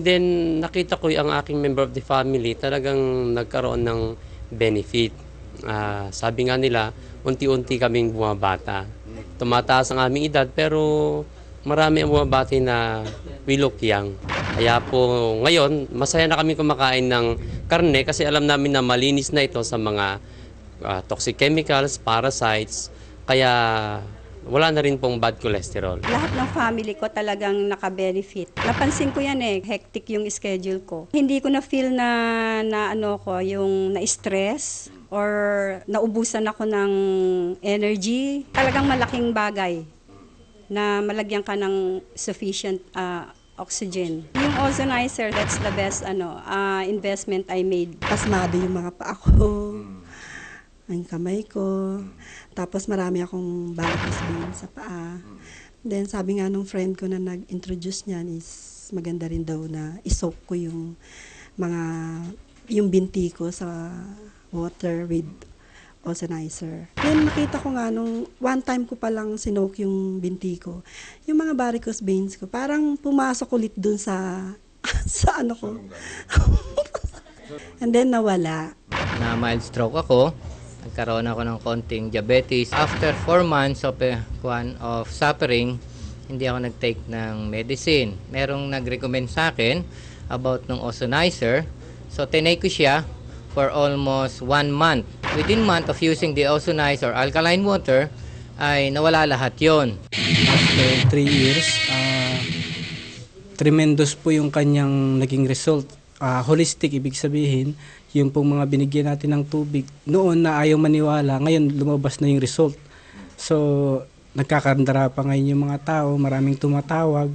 Then nakita ko ang aking member of the family talagang nagkaroon ng benefit. Sabi nga nila, unti-unti kaming bumabata. Tumataas ang aming edad pero marami ang bumabati na we look young. Kaya po ngayon, masaya na kami kumakain ng karne kasi alam namin na malinis na ito sa mga toxic chemicals, parasites. Kaya wala na rin pong bad cholesterol. Lahat ng family ko talagang naka-benefit. Napansin ko yan hectic yung schedule ko. Hindi ko na-feel na yung na-stress or naubusan ako ng energy. Talagang malaking bagay na malagyan ka ng sufficient oxygen. Yung ozonizer, that's the best investment I made. Pasmado yung mga paa ko, ang kamay ko, tapos marami akong varicose veins sa paa. Then sabi nga nung friend ko na nag-introduce niyan is maganda rin daw na isoak ko yung binti ko sa water with ozonizer. Then nakita ko nga nung one time ko palang sinoak yung binti ko, yung mga varicose veins ko, parang pumasok ulit dun sa ano ko. And then nawala. Na mild stroke ako. Nagkaroon ako ng konting diabetes. After 4 months of suffering, hindi ako nag-take ng medicine. Merong nag-recommend sa akin about ng ozonizer. So, tinake ko siya for almost 1 month. Within month of using the ozonizer alkaline water, ay nawala lahat yon. After 3 years, tremendous po yung kanyang naging result. Holistic, ibig sabihin, yung pong mga binigyan natin ng tubig, noon na ayaw maniwala, ngayon lumabas na yung result. So, nagkakandara pa ngayon yung mga tao, maraming tumatawag.